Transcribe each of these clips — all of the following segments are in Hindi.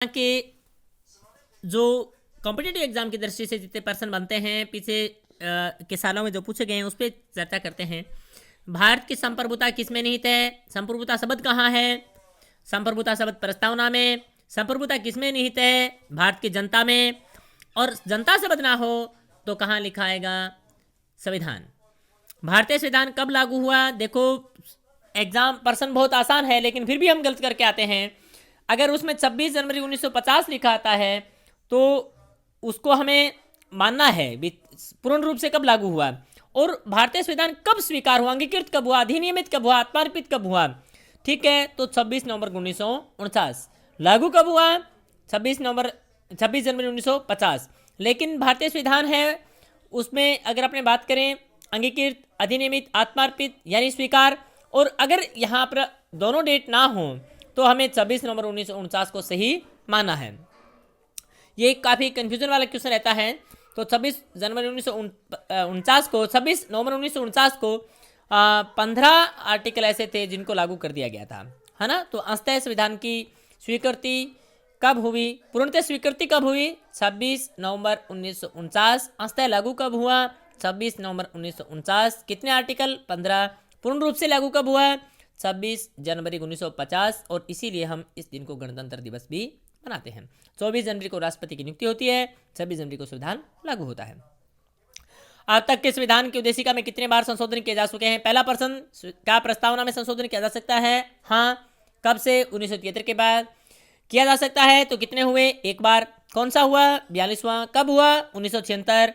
के जो कॉम्पिटिटिव एग्जाम की दृष्टि से जितने पर्सन बनते हैं पीछे के सालों में जो पूछे गए हैं उस पर चर्चा करते हैं। भारत की संप्रभुता किसमें निहित है? संप्रभुता शब्द कहाँ है? संप्रभुता शब्द प्रस्तावना में। संप्रभुता किसमें निहित है? भारत की जनता में। और जनता शब्द ना हो तो कहाँ लिखा आएगा? संविधान। भारतीय संविधान कब लागू हुआ? देखो एग्जाम पर्सन बहुत आसान है लेकिन फिर भी हम गलत करके आते हैं। अगर उसमें 26 जनवरी 1950 लिखा आता है तो उसको हमें मानना है पूर्ण रूप से कब लागू हुआ। और भारतीय संविधान कब स्वीकार हुआ, अंगीकृत कब हुआ, अधिनियमित कब हुआ, आत्मार्पित कब हुआ? ठीक है, तो 26 नवंबर 1949। लागू कब हुआ? 26 जनवरी 1950। लेकिन भारतीय संविधान है उसमें अगर अपने बात करें अंगीकृत, अधिनियमित, आत्मार्पित यानी स्वीकार, और अगर यहाँ पर दोनों डेट ना हो तो हमें 26 नवंबर 1949 को सही माना है। ये काफ़ी कन्फ्यूजन वाला क्वेश्चन रहता है। तो 26 जनवरी 1949 को 26 नवंबर 1949 को 15 आर्टिकल ऐसे थे जिनको लागू कर दिया गया था, है ना। तो अंततः संविधान की स्वीकृति कब हुई? पूर्णतः स्वीकृति कब हुई? 26 नवंबर 1949। अंततः लागू कब हुआ? 26 नवंबर 1949। कितने आर्टिकल? 15। पूर्ण रूप से लागू कब हुआ? 26 जनवरी 1950। और इसीलिए हम इस दिन को गणतंत्र दिवस भी मनाते हैं। 24 जनवरी को राष्ट्रपति की नियुक्ति होती है, 26 जनवरी को संविधान लागू होता है। आज तक के संविधान की उद्देशिका में कितने बार संशोधन किए जा चुके हैं? पहला प्रश्न, क्या प्रस्तावना में संशोधन किया जा सकता है? हाँ। कब से? 1973 के बाद किया जा सकता है। तो कितने हुए? एक बार। कौन सा हुआ? 42वां। कब हुआ? 1976।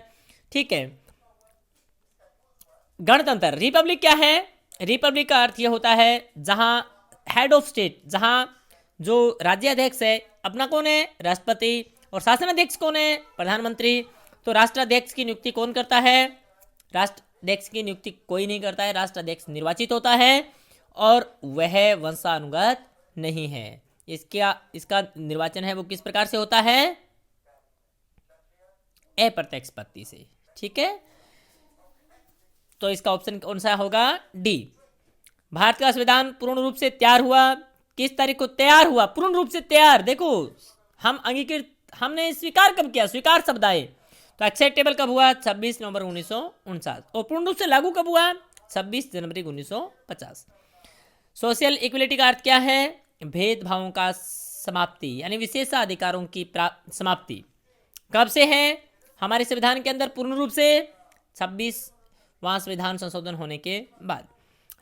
ठीक है। गणतंत्र, रिपब्लिक क्या है? रिपब्लिक का अर्थ यह होता है जहां हेड ऑफ स्टेट, जहां जो राज्याध्यक्ष है अपना कौन है? राष्ट्रपति। और शासनाध्यक्ष कौन है? प्रधानमंत्री। तो राष्ट्राध्यक्ष की नियुक्ति कौन करता है? राष्ट्राध्यक्ष की नियुक्ति कोई नहीं करता है, राष्ट्राध्यक्ष निर्वाचित होता है और वह वंशानुगत नहीं है। इसका निर्वाचन है वो किस प्रकार से होता है? अप्रत्यक्ष पद्धति से। ठीक है, तो इसका ऑप्शन कौन सा होगा? डी। भारत का संविधान पूर्ण रूप से तैयार हुआ किस तारीख को? तैयार हुआ, पूर्ण रूप से तैयार। देखो हम अंगीकृत, हमने स्वीकार कब किया? स्वीकार शब्द आए तो एक्सेप्टेबल कब हुआ? 26 नवंबर 1949। और पूर्ण रूप से लागू कब हुआ? 26 जनवरी 1950। सोशल इक्वलिटी का अर्थ क्या है? भेदभावों का समाप्ति यानी विशेषाधिकारों की समाप्ति। कब से है? हमारे संविधान के अंदर पूर्ण रूप से 26वां संविधान संशोधन होने के बाद।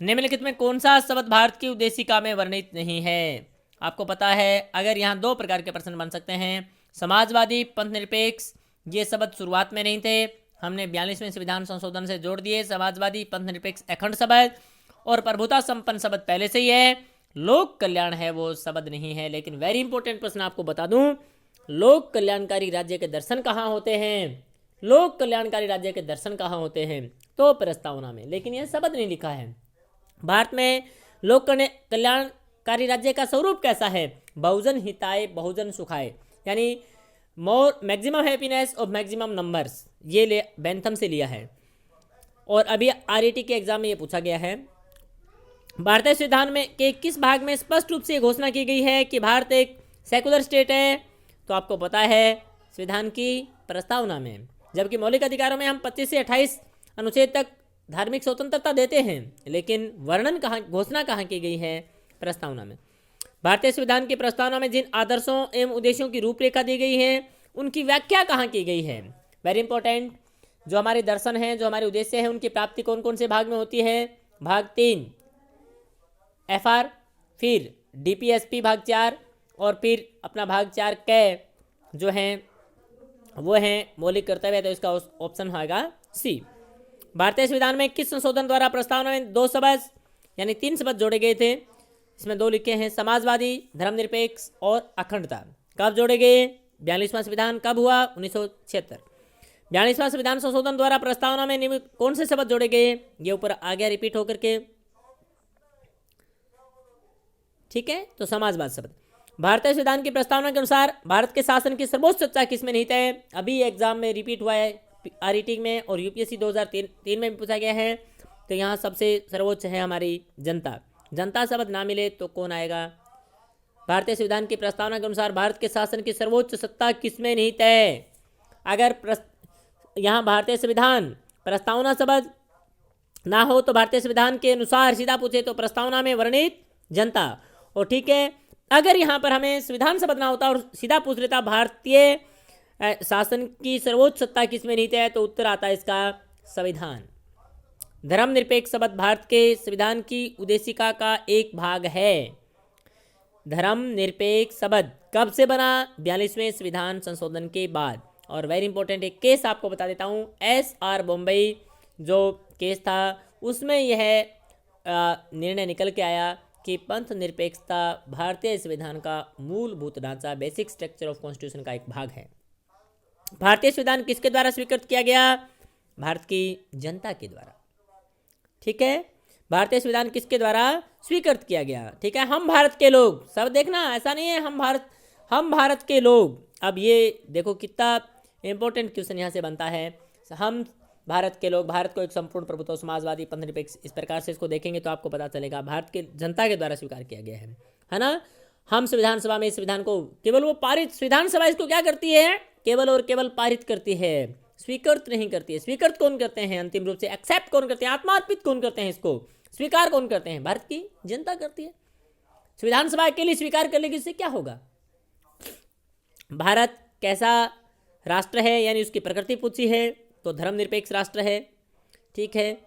निम्नलिखित में कौन सा शब्द भारत की उद्देशिका में वर्णित नहीं है? आपको पता है अगर यहाँ दो प्रकार के प्रश्न बन सकते हैं। समाजवादी, पंथ निरपेक्ष, ये शब्द शुरुआत में नहीं थे, हमने 42वें संविधान संशोधन से जोड़ दिए। समाजवादी, पंथ निरपेक्ष अखंड शब्द और प्रभुता संपन्न शब्द पहले से ही है। लोक कल्याण है वो शब्द नहीं है। लेकिन वेरी इंपॉर्टेंट प्रश्न आपको बता दूं, लोक कल्याणकारी राज्य के दर्शन कहाँ होते हैं? लोक कल्याणकारी राज्य के दर्शन कहाँ होते हैं? तो प्रस्तावना में, लेकिन यह शब्द नहीं लिखा है। भारत में लोक कल्याणकारी राज्य का स्वरूप कैसा है? बहुजन हिताय बहुजन सुखाय, यानी मोर मैक्सिमम हैप्पीनेस और मैक्सिमम नंबर्स, ये बेंथम से लिया है। और अभी आरईटी के एग्जाम में ये पूछा गया है। भारतीय संविधान में के किस भाग में स्पष्ट रूप से घोषणा की गई है कि भारत एक सेकुलर स्टेट है? तो आपको पता है संविधान की प्रस्तावना में। जबकि मौलिक अधिकारों में हम 25 से 28 अनुच्छेद तक धार्मिक स्वतंत्रता देते हैं, लेकिन वर्णन कहाँ, घोषणा कहाँ की गई है? प्रस्तावना में। भारतीय संविधान की प्रस्तावना में जिन आदर्शों एवं उद्देश्यों की रूपरेखा दी गई है उनकी व्याख्या कहाँ की गई है? Very important. जो हमारे दर्शन हैं, जो हमारे उद्देश्य हैं, उनकी प्राप्ति कौन कौन से भाग में होती है? भाग 3 FR, फिर DPSP भाग 4 और फिर अपना भाग 4 कै जो हैं वो हैं मौलिक कर्तव्य। तो इसका ऑप्शन होगा सी। भारतीय संविधान में किस संशोधन द्वारा प्रस्तावना में 2 शब्द यानी 3 शब्द जोड़े गए थे? इसमें 2 लिखे हैं, समाजवादी, धर्मनिरपेक्ष और अखंडता। कब जोड़े गए? 42वां संविधान कब हुआ? 1976। 42वां संविधान संशोधन द्वारा प्रस्तावना में कौन से शब्द जोड़े गए? ये ऊपर आ गया रिपीट होकर के। ठीक है, तो समाजवाद शब्द। भारतीय संविधान की प्रस्तावना के अनुसार भारत के शासन की सर्वोच्च सत्ता किसमें निहित है? अभी एग्जाम में रिपीट हुआ है आरईटी में और यूपीएससी 2003 में भी पूछा गया है। तो यहाँ सबसे सर्वोच्च है हमारी जनता। जनता शब्द ना मिले तो कौन आएगा? भारतीय संविधान की प्रस्तावना के अनुसार भारत के शासन की सर्वोच्च सत्ता किसमें निहित है? अगर यहाँ भारतीय संविधान प्रस्तावना शब्द ना हो तो भारतीय संविधान के अनुसार सीधा पूछे तो प्रस्तावना में वर्णित जनता। और ठीक है, अगर यहाँ पर हमें संविधान शब्द ना होता और सीधा पूछ लेता भारतीय शासन की सर्वोच्च सत्ता किसमें निहित है, तो उत्तर आता है इसका संविधान। धर्मनिरपेक्ष शब्द भारत के संविधान की उद्देशिका का एक भाग है। धर्मनिरपेक्ष शब्द कब से बना? 42वें संविधान संशोधन के बाद। और वेरी इंपॉर्टेंट एक केस आपको बता देता हूँ, SR बॉम्बई जो केस था उसमें यह निर्णय निकल के आया कि पंथ निरपेक्षता भारतीय संविधान का मूलभूत ढांचा, बेसिक स्ट्रक्चर ऑफ कॉन्स्टिट्यूशन का एक भाग है। भारतीय संविधान किसके द्वारा स्वीकृत किया गया? भारत की जनता के द्वारा। ठीक है, भारतीय संविधान किसके द्वारा स्वीकृत किया गया? ठीक है, हम भारत के लोग, सब देखना ऐसा नहीं है हम भारत के लोग। अब ये देखो कितना इंपॉर्टेंट क्वेश्चन यहाँ से बनता है। हम भारत के लोग, भारत को एक संपूर्ण प्रभुत्व, समाजवादी, पंथ निरपेक्ष, इस प्रकार से इसको देखेंगे तो आपको पता चलेगा भारत के जनता के द्वारा स्वीकार किया गया है ना। हम संविधान सभा में इस संविधान को केवल वो पारित, संविधान सभा इसको क्या करती है? केवल और केवल पारित करती है, स्वीकृत नहीं करती है। स्वीकृत कौन करते हैं? अंतिम रूप से एक्सेप्ट कौन करते हैं? आत्मार्पित कौन करते हैं? इसको स्वीकार कौन करते हैं? भारत की जनता करती है। संविधान सभा के लिए स्वीकार कर लेगी, इससे क्या होगा? भारत कैसा राष्ट्र है, यानी उसकी प्रकृति पूछी है तो धर्मनिरपेक्ष राष्ट्र है। ठीक है,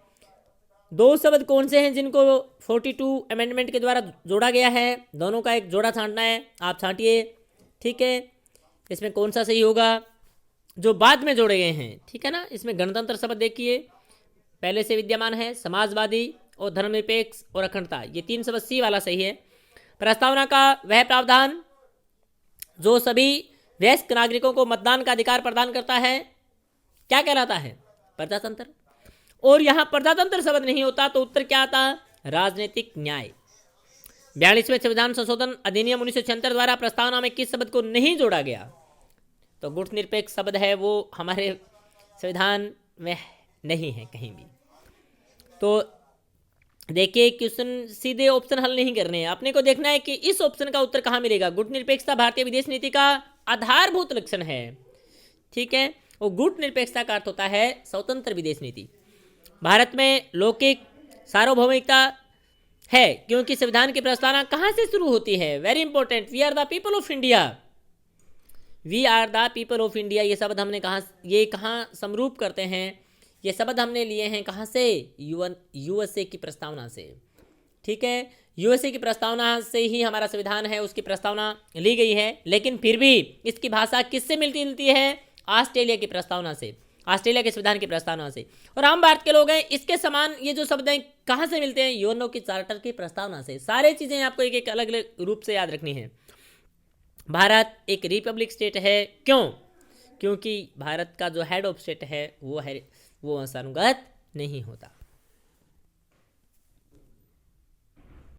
दो शब्द कौन से हैं जिनको 42 अमेंडमेंट के द्वारा जोड़ा गया है? दोनों का एक जोड़ा छांटना है, आप छांटिए। ठीक है, इसमें कौन सा सही होगा? जो बाद में जोड़े गए हैं, ठीक है ना। इसमें गणतंत्र शब्द देखिए पहले से विद्यमान है, समाजवादी और धर्मनिरपेक्ष और अखंडता, ये 3 शब्द सी वाला सही है। प्रस्तावना का वह प्रावधान जो सभी वयस्क नागरिकों को मतदान का अधिकार प्रदान करता है क्या कहलाता है? प्रजातंत्र। और यहां प्रजातंत्र शब्द नहीं होता तो उत्तर क्या आता? राजनीतिक न्याय। 42वें संविधान संशोधन अधिनियम 1976 द्वारा प्रस्तावना में किस शब्द को नहीं जोड़ा गया? तो गुटनिरपेक्ष शब्द है, वो हमारे संविधान में नहीं है कहीं भी। तो देखिए क्वेश्चन सीधे ऑप्शन हल नहीं करने हैं, अपने को देखना है कि इस ऑप्शन का उत्तर कहाँ मिलेगा। गुटनिरपेक्षता भारतीय विदेश नीति का आधारभूत लक्षण है। ठीक है, और गुटनिरपेक्षता का अर्थ होता है स्वतंत्र विदेश नीति। भारत में लौकिक सार्वभौमिकता है क्योंकि संविधान की प्रस्तावना कहाँ से शुरू होती है? Very important, we are the people of India. We are the people of India, ये शब्द हमने कहाँ समरूप करते हैं? ये शब्द हमने लिए हैं कहाँ से? यूएसए की प्रस्तावना से। ठीक है, यूएसए की प्रस्तावना से ही हमारा संविधान है, उसकी प्रस्तावना ली गई है। लेकिन फिर भी इसकी भाषा किससे मिलती जुलती है? ऑस्ट्रेलिया की प्रस्तावना से, ऑस्ट्रेलिया के संविधान की प्रस्तावना से। और हम भारत के लोग हैं, इसके समान ये जो शब्द हैं कहाँ से मिलते हैं? यूएनओ की चार्टर की प्रस्तावना से। सारी चीज़ें आपको एक एक अलग अलग रूप से याद रखनी है। भारत एक रिपब्लिक स्टेट है, क्यों? क्योंकि भारत का जो हेड ऑफ स्टेट है वो वंशानुगत नहीं होता।